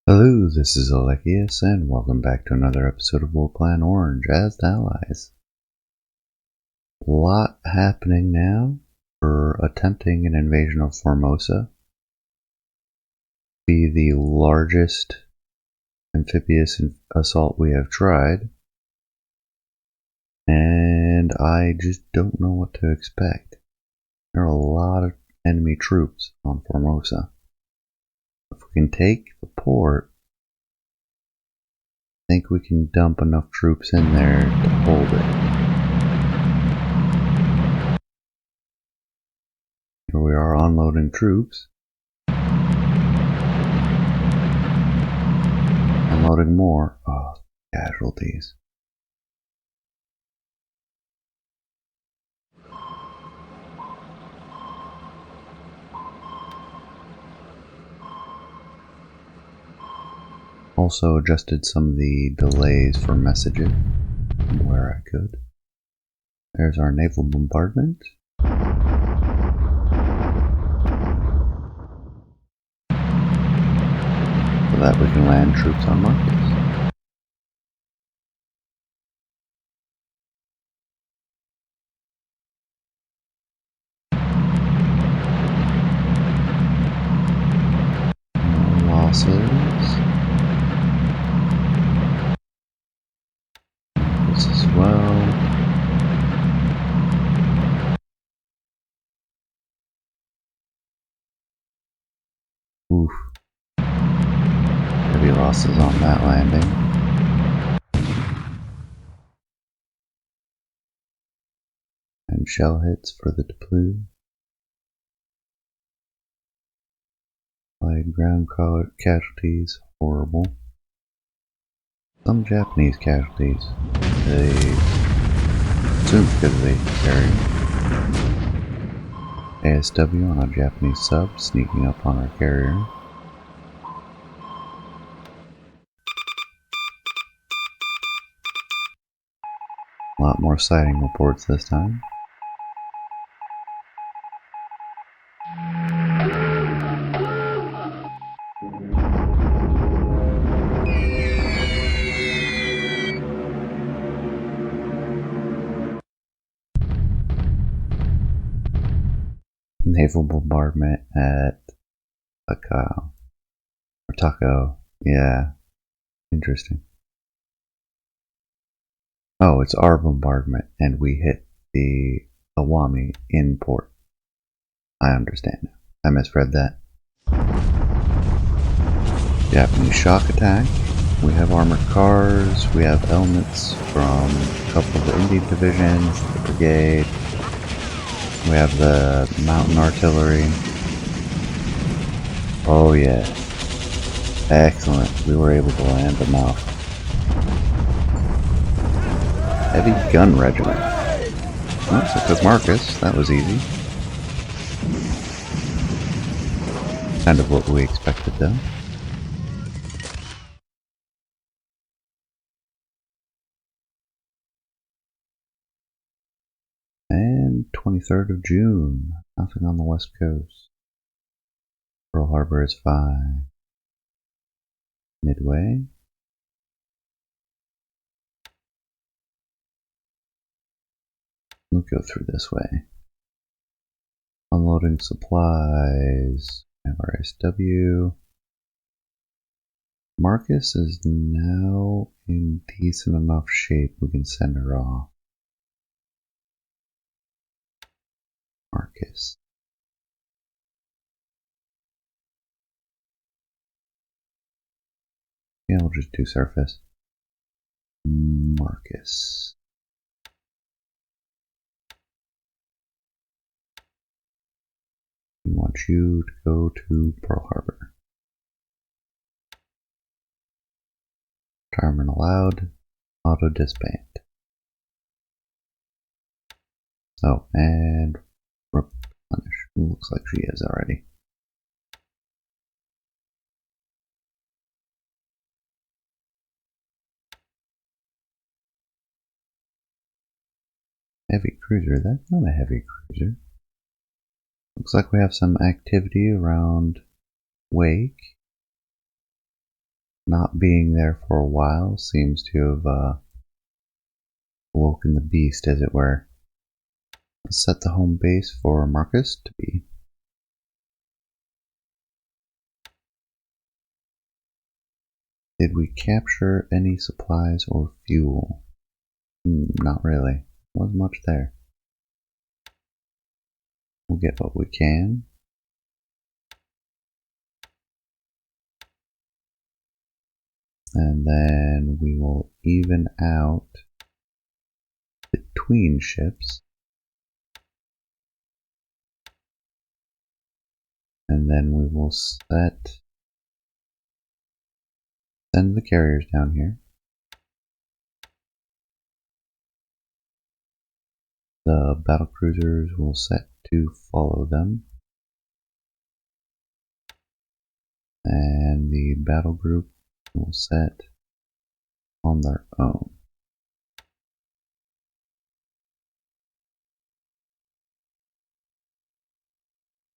Hello, this is Alekius, and welcome back to another episode of War Plan Orange as Allies. A lot happening now for attempting an invasion of Formosa. Be the largest amphibious assault we have tried, and I just don't know what to expect. There are a lot of enemy troops on Formosa. If we can take the port, I think we can dump enough troops in there to hold it. Here we are unloading troops. Unloading more. Oh, casualties. Also adjusted some of the delays for messaging where I could. There's our naval bombardment. So that we can land troops on Marcus. No losses. This as well. Oof. Heavy losses on that landing. And shell hits for the Deplu. Light ground casualties, horrible. Some Japanese casualties. They assume because they carry ASW on a Japanese sub, sneaking up on our carrier. A lot more sighting reports this time. Naval bombardment at Taco. Yeah, interesting. Oh, it's our bombardment, and we hit the Awami in port. I understand now. I misread that. Japanese shock attack. We have armored cars. We have elements from a couple of the Indian divisions, the brigade. We have the mountain artillery. Oh yeah. Excellent. We were able to land them off. Heavy gun regiment. Oh, so took Marcus. That was easy. Kind of what we expected though. And 23rd of June. Nothing on the west coast. Pearl Harbor is 5. Midway. We'll go through this way. Unloading supplies. RSW. Marcus is now in decent enough shape we can send her off. Marcus. Yeah, we'll just do surface. Marcus. We want you to go to Pearl Harbor. Retirement allowed. Auto disband. Oh, and replenish. Looks like she is already. Heavy cruiser. That's not a heavy cruiser. Looks like we have some activity around Wake. not being there for a while seems to have awoken the beast, as it were. Let's set the home base for Marcus to be. Did we capture any supplies or fuel? Not really. Wasn't much there. We'll get what we can. And then we will even out between ships. And then we will send the carriers down here. The battle cruisers will set to follow them. And the battle group will set on their own.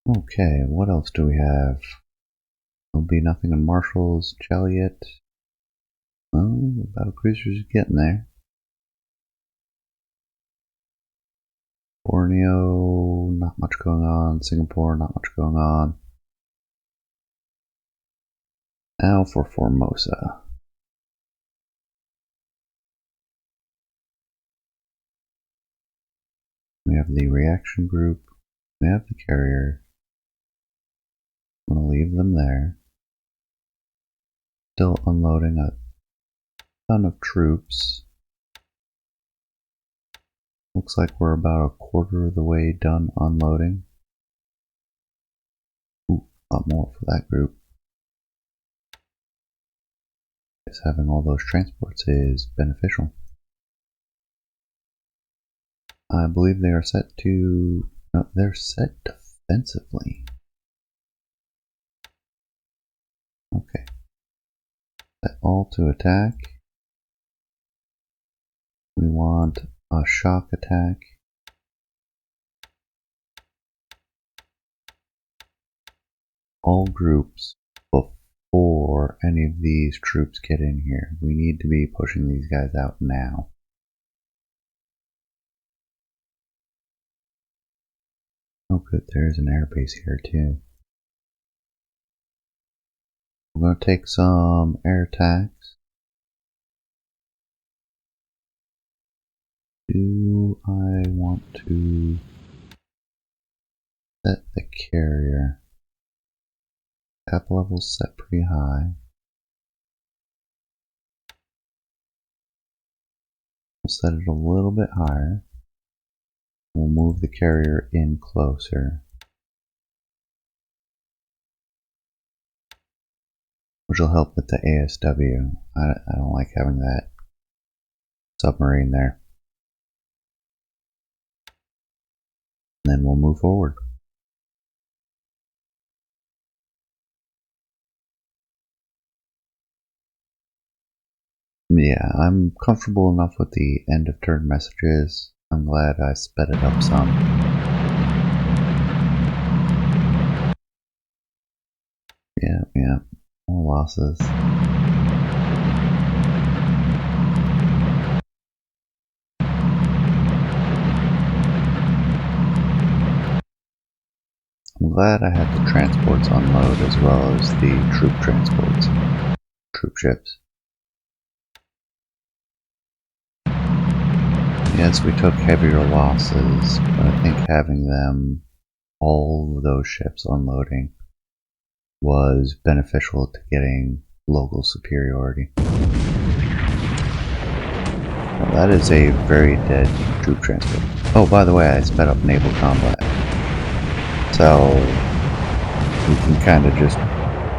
Okay, what else do we have? There'll be nothing in Marshall's Chariot. Well, the battle cruisers are getting there. Borneo, not much going on. Singapore, not much going on. Now for Formosa. We have the reaction group. We have the carrier. I'm going to leave them there. Still unloading a ton of troops. Looks like we're about a quarter of the way done unloading. Ooh, a lot more for that group. Guess having all those transports is beneficial. I believe they are set to... No, they're set defensively. Okay. Set all to attack. We want a shock attack. All groups before any of these troops get in here. We need to be pushing these guys out now. Oh good, there's an airbase here too. We're going to take some air attacks. Do I want to set the carrier? Cap level's set pretty high. We'll set it a little bit higher. We'll move the carrier in closer, which will help with the ASW. I don't like having that submarine there. And then we'll move forward. Yeah, I'm comfortable enough with the end of turn messages. I'm glad I sped it up some. Yeah, more losses. I'm glad I had the transports unload as well as the troop transports, troop ships. Yes, we took heavier losses, but I think having them, all of those ships unloading, was beneficial to getting local superiority. Well, that is a very dead troop transport. Oh, by the way, I sped up naval combat. So we can kind of just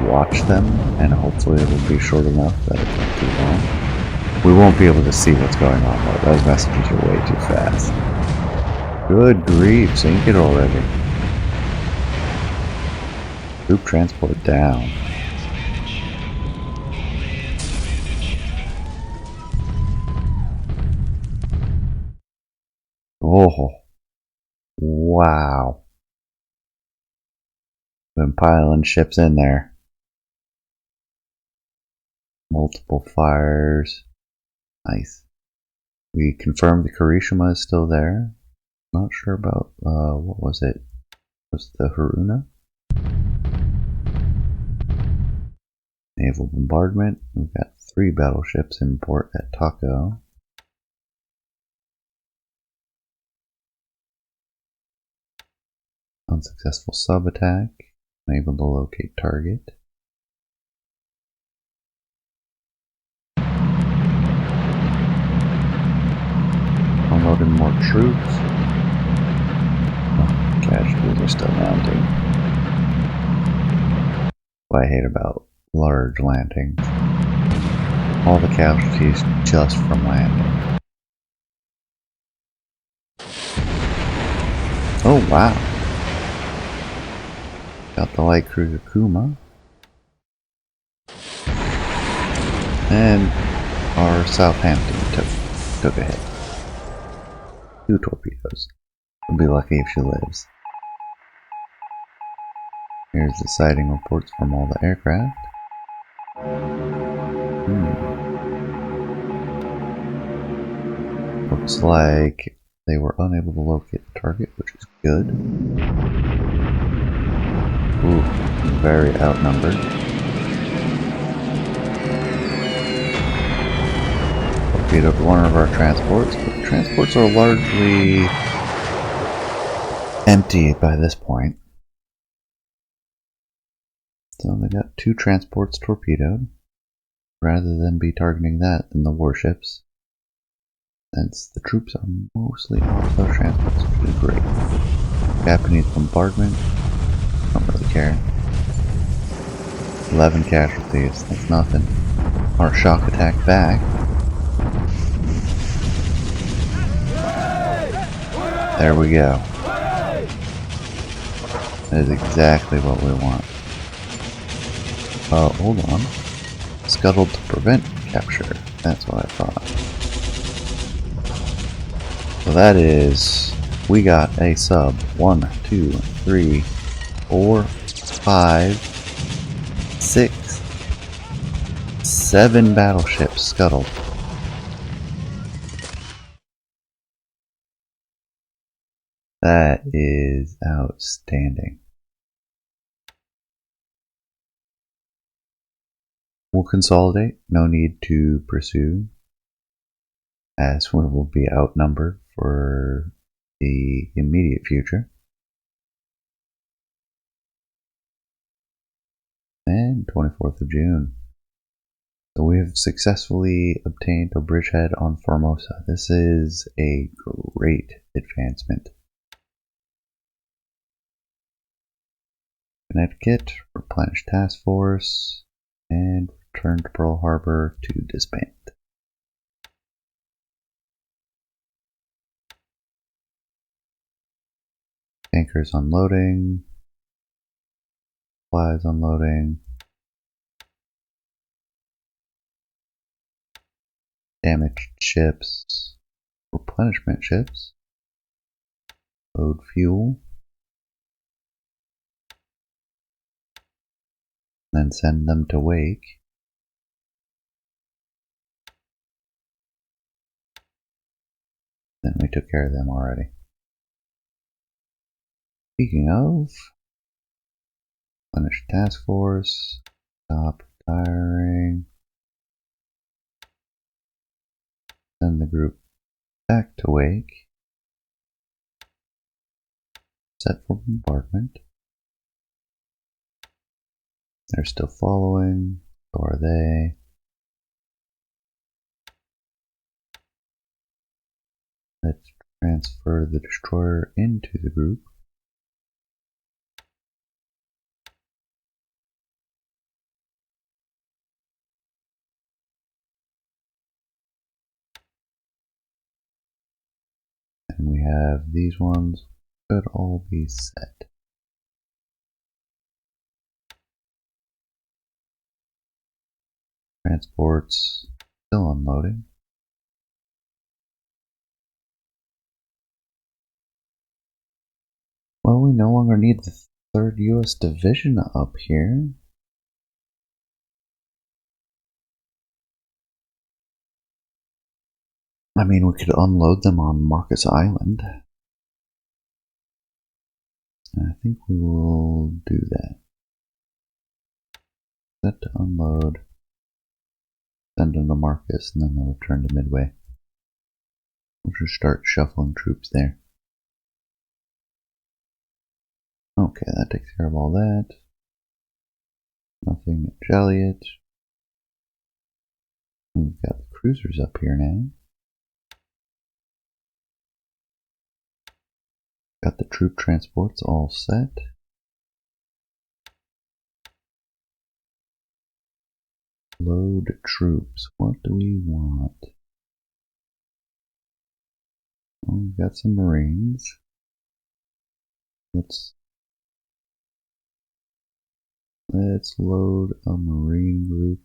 watch them, and hopefully it'll be short enough that it's not too long. We won't be able to see what's going on though. Those messages are way too fast. Good grief, sink it already. Troop transport down. Oh, wow. Been piling ships in there. multiple fires. Nice. We confirmed the Kirishima is still there. Not sure about, what was it? Was the Haruna? Naval bombardment. We've got 3 battleships in port at Tako. Unsuccessful sub-attack. Unable to locate target. Unloading more troops. Oh, casualties are still mounting. What I hate about large landings. All the casualties just from landing. Oh wow. Got the light cruiser Kuma. And our Southampton took a hit. 2 torpedoes. We'll be lucky if she lives. Here's the sighting reports from all the aircraft. Looks like they were unable to locate the target, which is good. Ooh, very outnumbered. Torpedoed one of our transports, but the transports are largely empty by this point. So they got 2 transports torpedoed, rather than be targeting that than the warships, since the troops are mostly off those transports, which is great. Japanese bombardment, don't really care. 11 casualties, that's nothing. Our shock attack back. There we go. That is exactly what we want. Oh, hold on. Scuttled to prevent capture. That's what I thought. So that is, we got a sub. 1, 2, 3, 4, 5, 6, 7 battleships scuttled. That is outstanding. We'll consolidate, no need to pursue, as we will be outnumbered for the immediate future. And 24th of June. So we have successfully obtained a bridgehead on Formosa. This is a great advancement. Connecticut, replenish task force, and return to Pearl Harbor to disband. Tankers unloading, supplies unloading, damaged ships, replenishment ships, load fuel, then send them to Wake. Then we took care of them already. Speaking of, finish task force, stop retiring, send the group back to Wake, set for bombardment. They're still following, so are they. Let's transfer the destroyer into the group. And we have these ones, should all be set. Transports still unloading. Well, we no longer need the 3rd US Division up here. I mean, we could unload them on Marcus Island. I think we will do that. Set to unload, send them to Marcus, and then they'll return to Midway. We'll just start shuffling troops there. Okay, that takes care of all that. Nothing at Joliet. We've got the cruisers up here now. Got the troop transports all set. Load troops. What do we want? Well, we've got some Marines. Let's load a Marine group.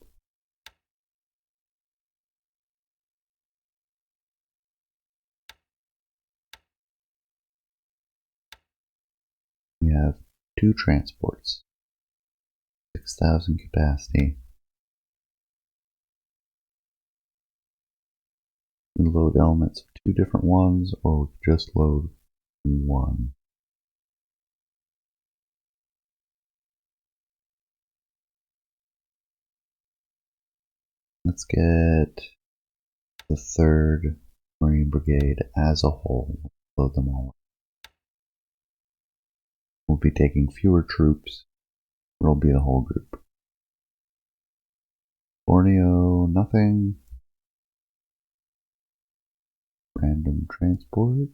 We have 2 transports. 6,000 capacity. We load elements of 2 different ones, or we could just load 1. Let's get the 3rd Marine Brigade as a whole. Load them all up. We'll be taking fewer troops. It'll be the whole group. Borneo, nothing. Random transport.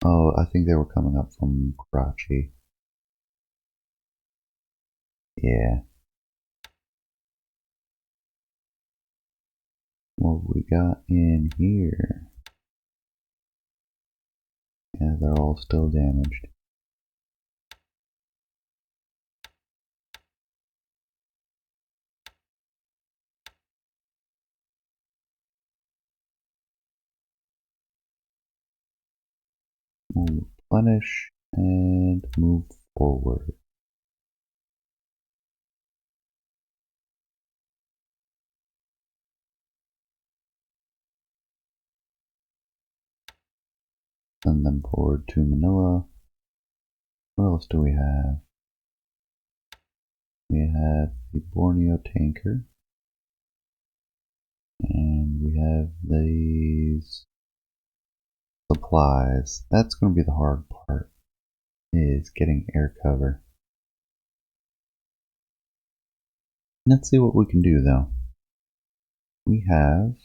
Oh, I think they were coming up from Karachi. Yeah. What we got in here? Yeah, they're all still damaged. We'll replenish and move forward. Send them forward to Manila. What else do we have? We have the Borneo tanker. And we have these supplies. That's going to be the hard part, is getting air cover. Let's see what we can do though. We have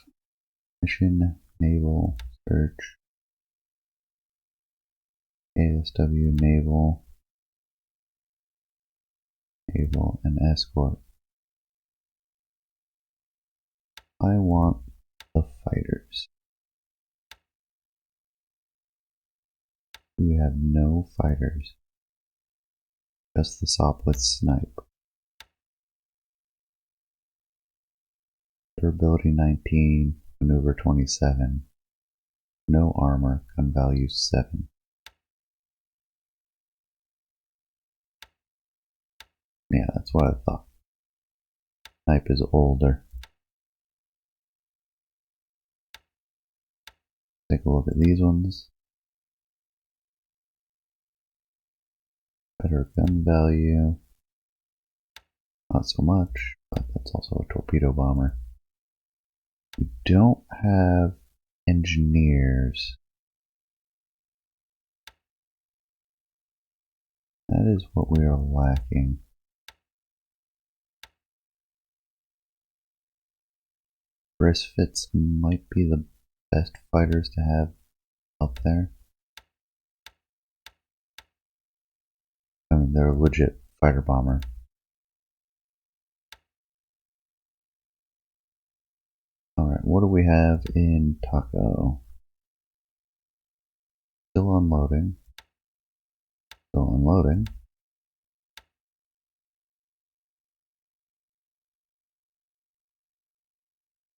mission, naval, search, ASW, naval, and escort. I want the fighters. We have no fighters. Just the Sopwith snipe. Durability 19, maneuver 27. No armor, gun value 7. Yeah, that's what I thought. Snipe is older. Take a look at these ones. Better gun value. Not so much, but that's also a torpedo bomber. We don't have engineers. That is what we are lacking. Brisfits might be the best fighters to have up there. I mean, they're a legit fighter bomber. Alright, what do we have in Taco? Still unloading. Still unloading.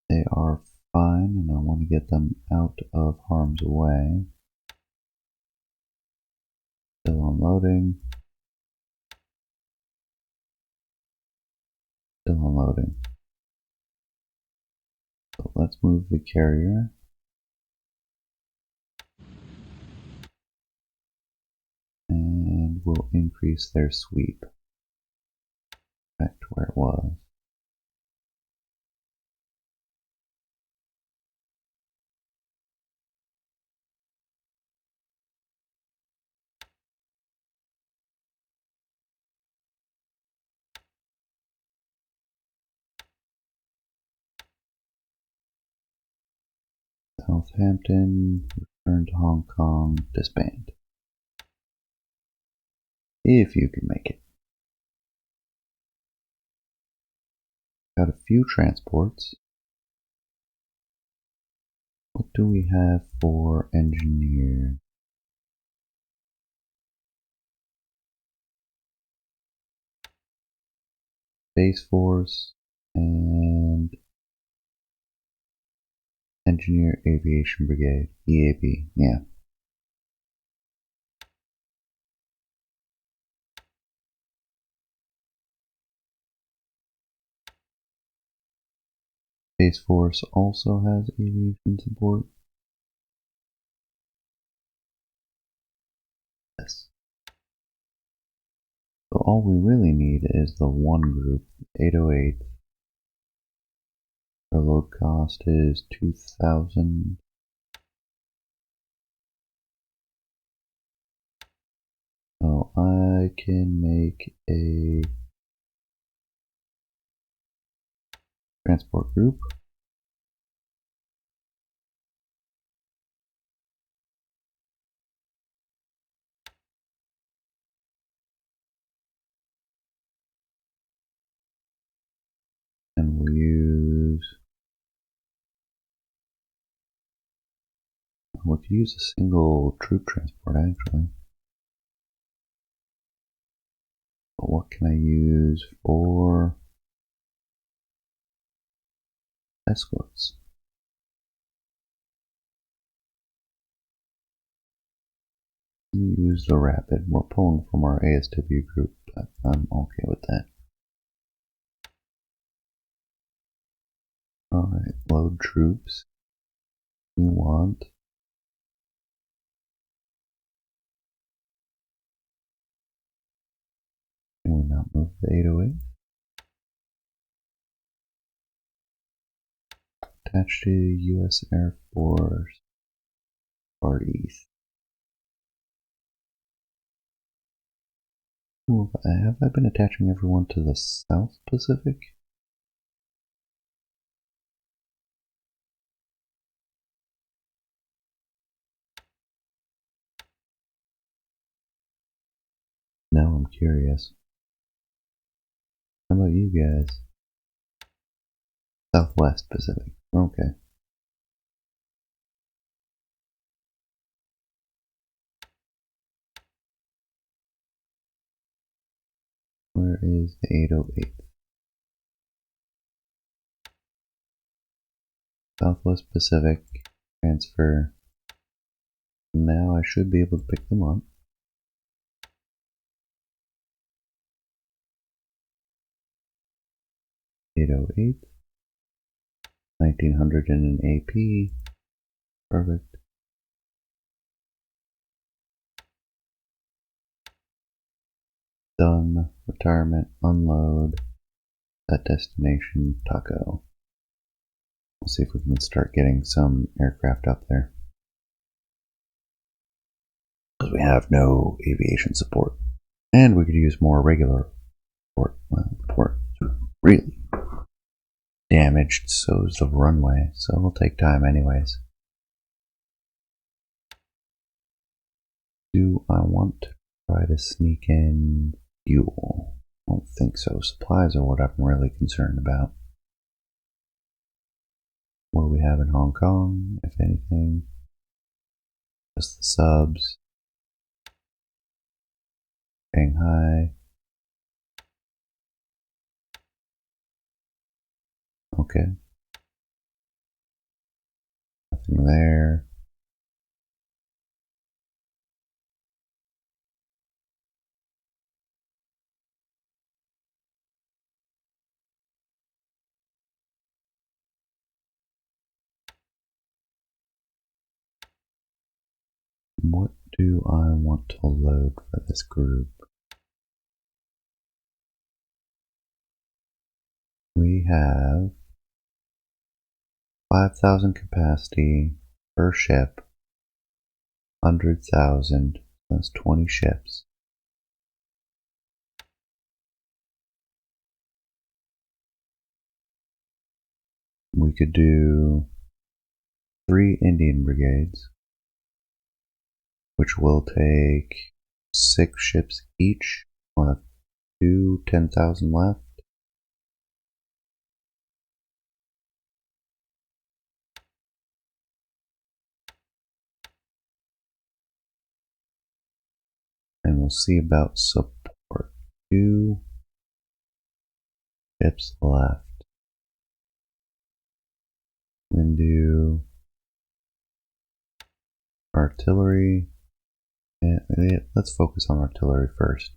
They are fine, and I want to get them out of harm's way. Still unloading. Still unloading. So let's move the carrier. And we'll increase their sweep back to where it was. Southampton, return to Hong Kong, disband. If you can make it. Got a few transports. What do we have for engineer? Space Force and Engineer Aviation Brigade, EAB, yeah. Space Force also has aviation support. Yes. So all we really need is the one group, 808. Our load cost is 2,000. So I can make a transport group. And we'll use a single troop transport actually. But what can I use for escorts? Use the rapid. We're pulling from our ASW group, but I'm okay with that. Alright, load troops. We want can we not move the 808? Attached to US Air Force Far East. Ooh, have I been attaching everyone to the South Pacific? Now I'm curious. How about you guys? Southwest Pacific. Okay. Where is the 808? Southwest Pacific. Transfer. Now I should be able to pick them up. 808. 1900 in an AP. Perfect. Done. Retirement. Unload. That destination. Taco. We'll see if we can start getting some aircraft up there. Because we have no aviation support. And we could use more regular support. Well, support is really damaged, so is the runway, so it'll take time anyways. Do I want to try to sneak in fuel? I don't think so. Supplies are what I'm really concerned about. What do we have in Hong Kong, if anything? Just the subs. Shanghai. Okay. Nothing there. do I want to load for this group? We have 5,000 capacity per ship, 100,000, that's 20 ships. We could do 3 Indian brigades, which will take 6 ships each. We'll have 10,000 left. And we'll see about support. 2 ships left. We can do artillery. And let's focus on artillery first.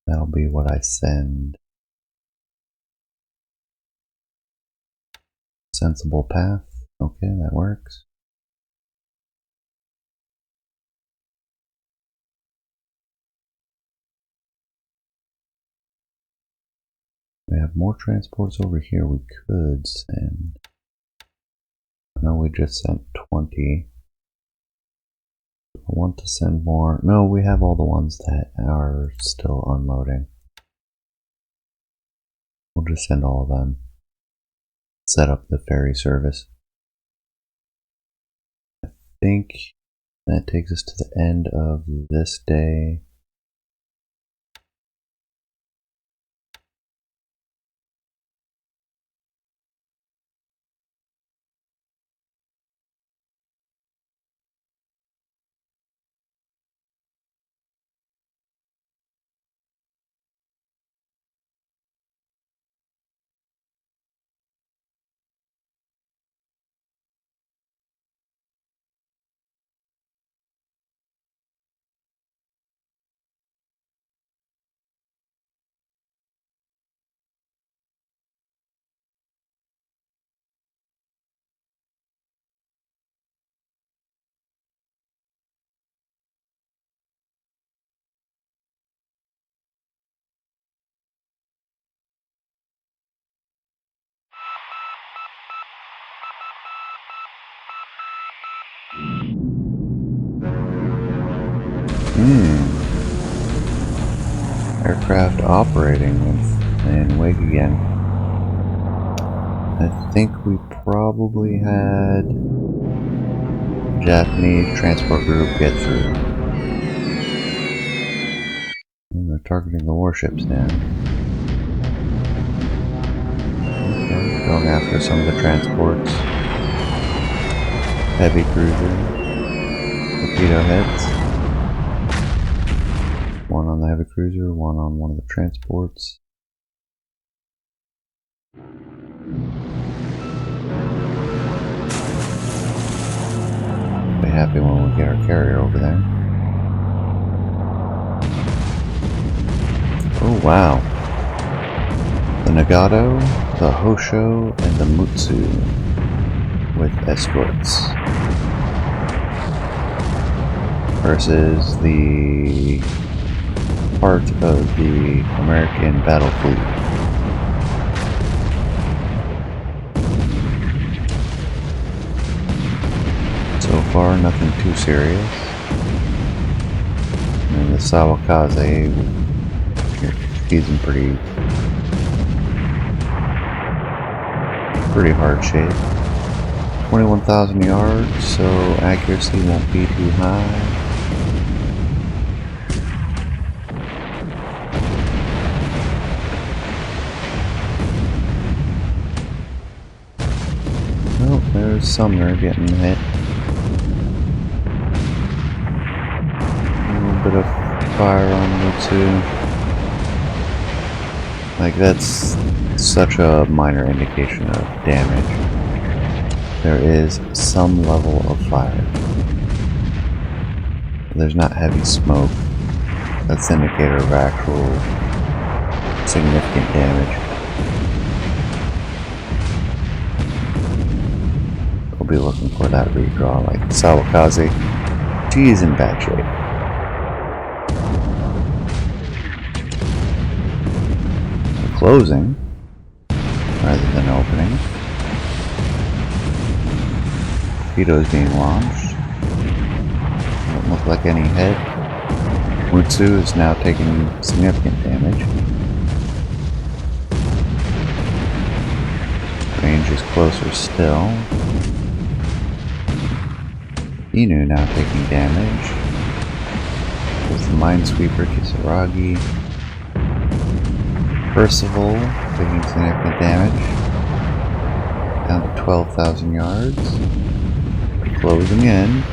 That'll be what I send. Sensible path. Okay, that works. We have more transports over here we could send. I know we just sent 20. I want to send more. No, we have all the ones that are still unloading. We'll just send all of them. Set up the ferry service. I think that takes us to the end of this day. Aircraft operating in Wake again. I think we probably had Japanese transport group get through. And they're targeting the warships now. Okay, going after some of the transports. Heavy cruiser. Torpedo heads. One on the heavy cruiser, one on one of the transports. Be happy when we get our carrier over there. Oh wow. The Nagato, the Hosho, and the Mutsu with escorts. Versus the part of the American battle fleet. So far, nothing too serious. And the Sawakaze, he's in pretty hard shape. 21,000 yards, so accuracy won't be too high. Oh, there's Sumner getting hit. A little bit of fire on Mutsu. Like, that's such a minor indication of damage. There is some level of fire. There's not heavy smoke. That's an indicator of actual significant damage. be looking for that redraw like Sawakaze. She's in bad shape. Closing rather than opening. Torpedoes being launched. Don't look like any hit. Mutsu is now taking significant damage. Range is closer still. Inu now taking damage. With the Minesweeper Kisaragi. Percival taking significant damage. Down to 12,000 yards. Closing in.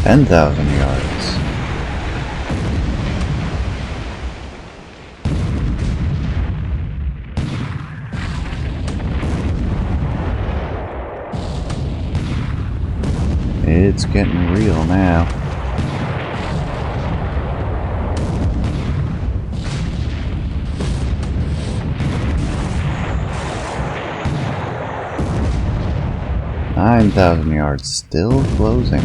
Ten 10,000 yards. It's getting real now. Nine 9,000 yards, still closing.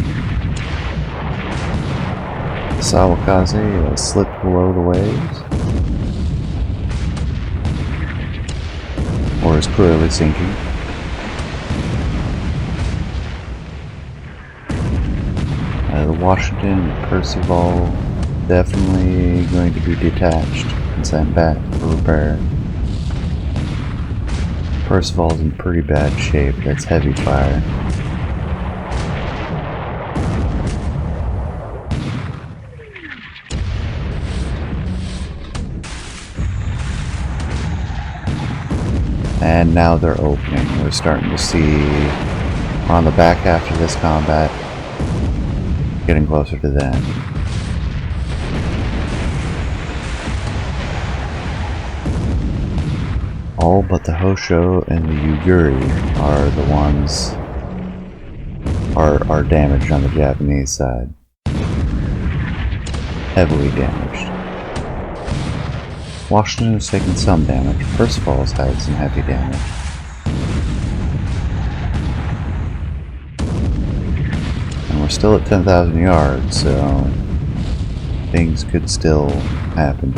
Sawakaze slipped below the waves. Or is clearly sinking. The Washington and Percival definitely going to be detached and sent back for repair. Percival's in pretty bad shape, that's heavy fire. And now they're opening. We're starting to see on the back half of this combat, getting closer to the end. All but the Hosho and the Yuguri are the ones are damaged on the Japanese side. Heavily damaged. Washington has taken some damage. Percival's had some heavy damage. And we're still at 10,000 yards, so things could still happen.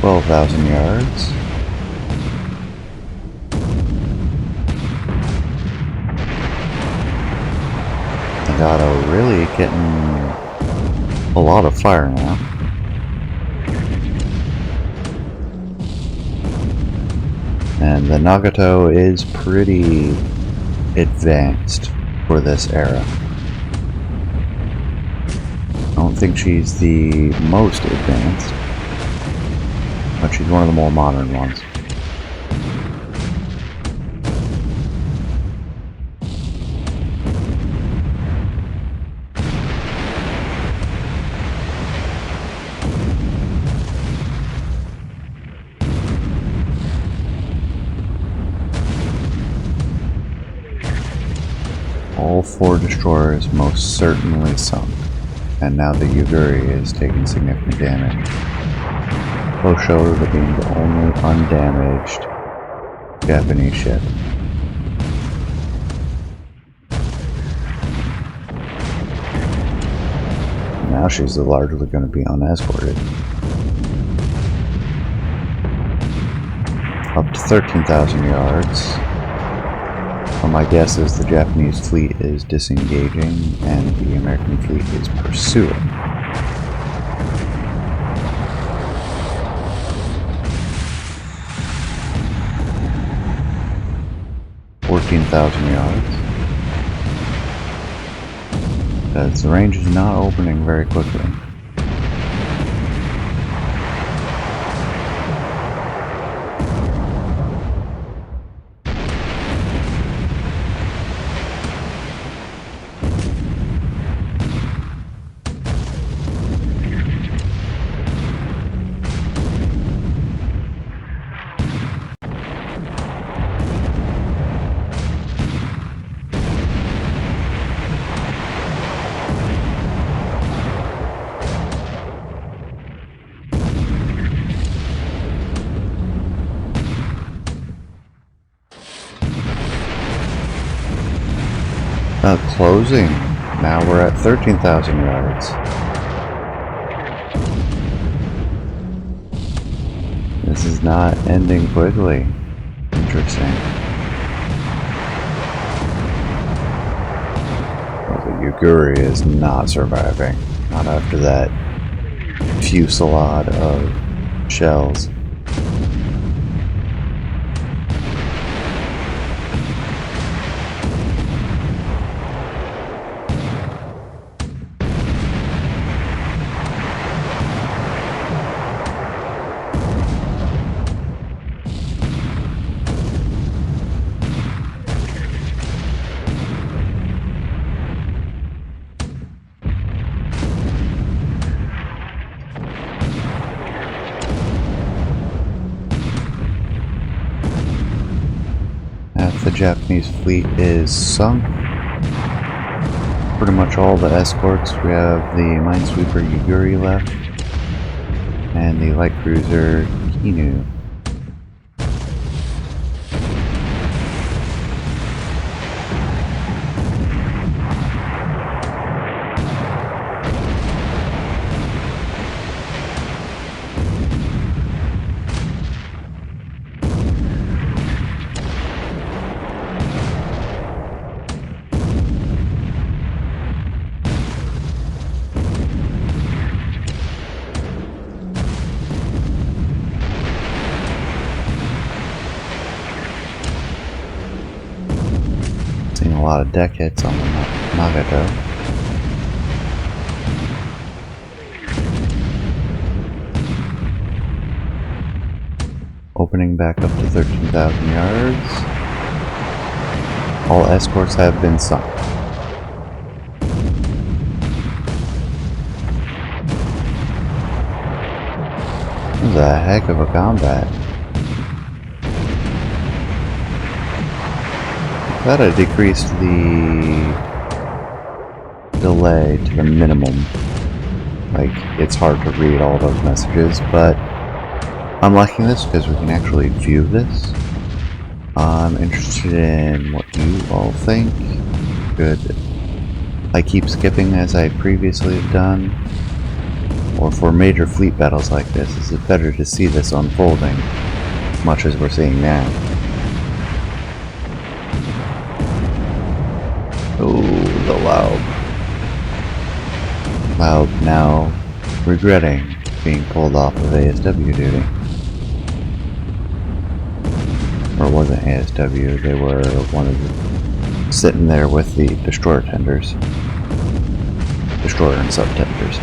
$12,000 yards. Nagato really getting a lot of fire now. And the Nagato is pretty advanced for this era. I don't think she's the most advanced, but she's one of the more modern ones. All 4 destroyers most certainly sunk, and now the Yuguri is taking significant damage. Hosho being the only undamaged Japanese ship. Now she's largely going to be unescorted. Up to 13,000 yards. My guess is the Japanese fleet is disengaging and the American fleet is pursuing. $14,000 yards. As the range is not opening very quickly. Closing. Now we're at 13,000 yards. This is not ending quickly. Interesting. Well, the Yuguri is not surviving. Not after that fusillade of shells. Half the Japanese fleet is sunk. Pretty much all the escorts. We have the minesweeper Yuguri left, and the light cruiser Kinu. Seeing a lot of deck hits on the Nagato. Opening back up to 13,000 yards. All escorts have been sunk. This is a heck of a combat. Glad I decreased the delay to the minimum. Like, it's hard to read all those messages, but I'm liking this because we can actually view this. I'm interested in what you all think. Good. I keep skipping as I previously have done. Or for major fleet battles like this, is it better to see this unfolding, much as we're seeing now? Oh, the Loud now regretting being pulled off of ASW duty. Or wasn't ASW, they were one of the sitting there with the destroyer tenders. Destroyer and sub-tenders.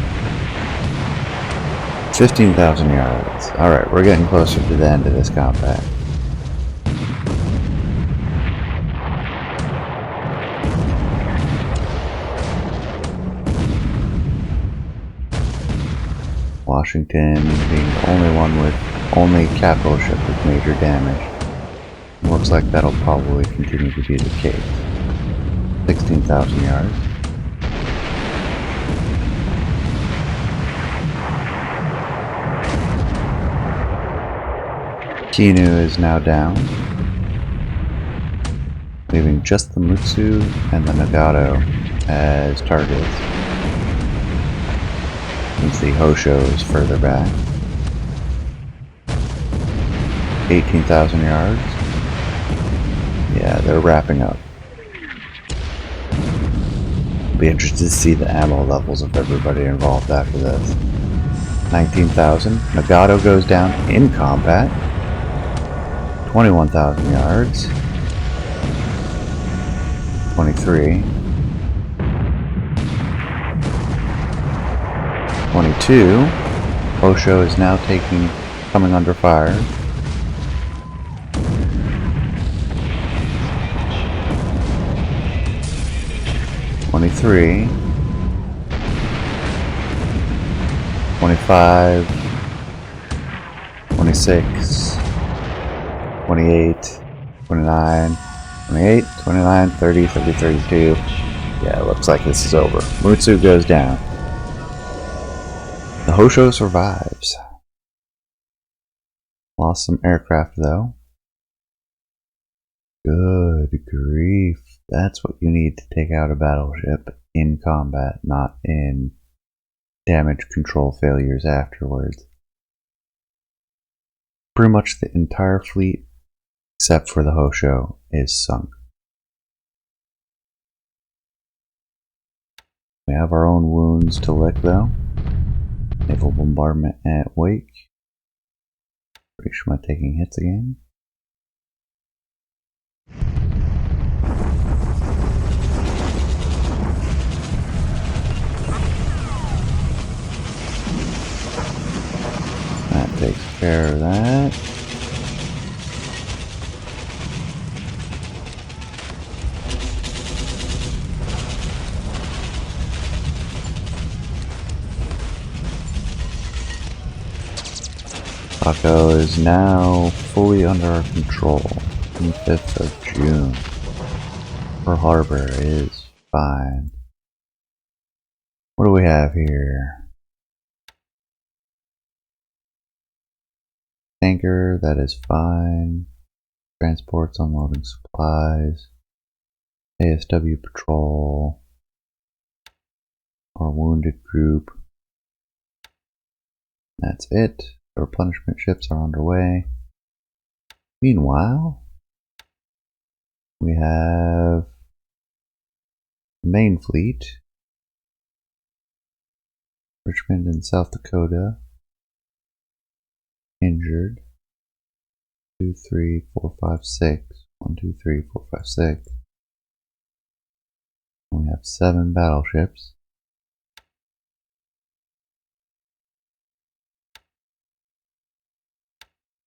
15,000 yards. Alright, we're getting closer to the end of this combat. Washington being the only one with only capital ship with major damage. Looks like that'll probably continue to be the case. 16,000 yards. Kinu is now down, leaving just the Mutsu and the Nagato as targets. Since the Hosho is further back. 18,000 yards. Yeah, they're wrapping up. Be interested to see the ammo levels of everybody involved after this. 19,000. Nagato goes down in combat. 21,000 yards. 23. 22. Hosho is now coming under fire. 23. 25. 26. 28, 29, 28, 29, 30, 30, 32. Yeah, it looks like this is over. Mutsu goes down. The Hosho survives. Lost some aircraft though. Good grief. That's what you need to take out a battleship in combat, not in damage control failures afterwards. Pretty much the entire fleet, except for the Hosho, is sunk. We have our own wounds to lick, though. Naval bombardment at Wake. Rishima taking hits again. That takes care of that. Taco is now fully under our control. 25th of June. Pearl Harbor is fine. What do we have here? Tanker, that is fine. Transports unloading supplies. ASW patrol. Our wounded group. That's it. The replenishment ships are underway. Meanwhile, we have the main fleet. Richmond and South Dakota. Injured. 2, 3, 4, 5, 6. 1, 2, 3, 4, 5, 6. We have 7 battleships.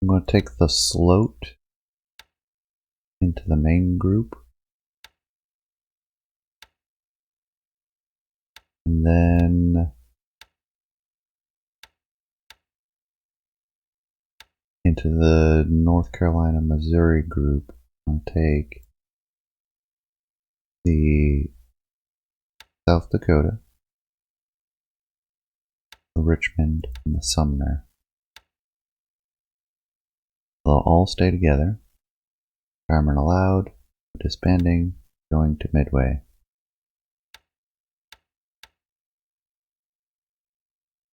I'm going to take the Sloat into the main group. And then into the North Carolina, Missouri group. I'm going to take the South Dakota, the Richmond, and the Sumner. They'll all stay together. Retirement allowed. Disbanding. Going to Midway.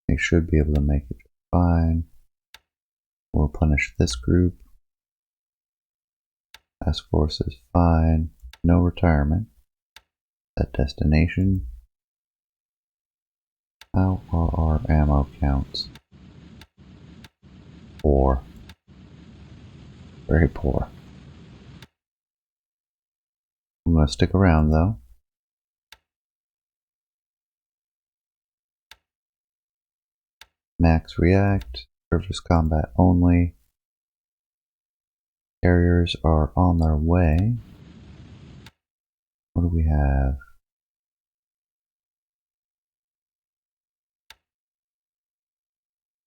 They should be able to make it fine. We'll replenish this group. Task force is fine. No retirement. Set destination. How are our ammo counts? Poor. Very poor. I'm going to stick around though. Max react. Surface combat only. Carriers are on their way. What do we have?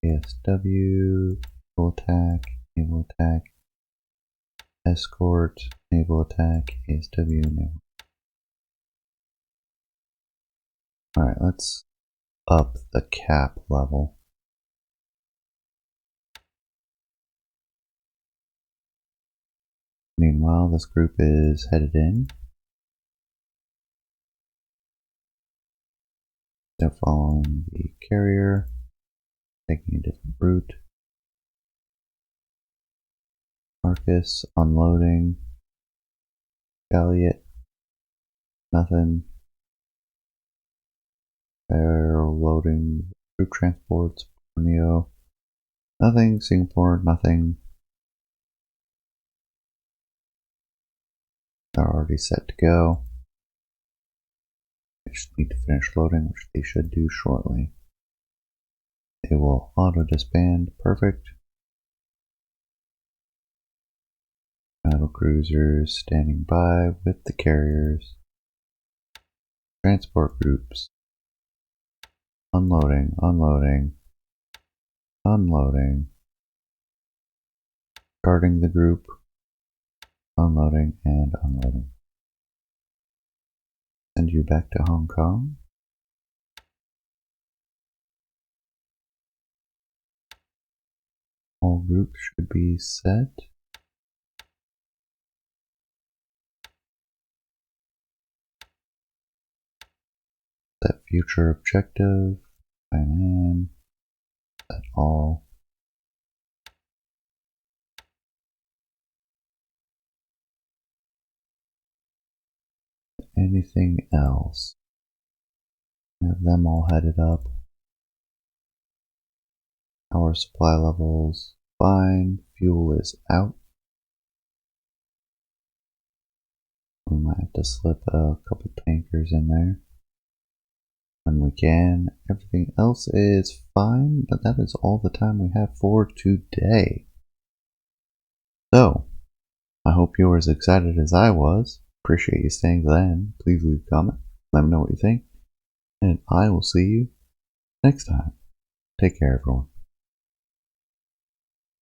ASW, naval attack, escort, naval attack, ASW, naval. Alright, let's up the cap level. Meanwhile, this group is headed in. They're following the carrier, taking a different route. Marcus unloading. Galliot, nothing. They're loading troop transports. Borneo, nothing. Singapore, nothing. They're already set to go. They just need to finish loading, which they should do shortly. They will auto disband. Perfect. Battle cruisers standing by with the carriers. Transport groups. Unloading, unloading, unloading. Guarding the group. Unloading and unloading. Send you back to Hong Kong. All groups should be set. future objective. Sign in. Set all. Anything else? Have them all headed up. Power supply levels fine. Fuel is out. We might have to slip a couple tankers in there when we can. Everything else is fine, but that is all the time we have for today. So, I hope you were as excited as I was. Appreciate you staying to the end. Please leave a comment. Let me know what you think. And I will see you next time. Take care, everyone.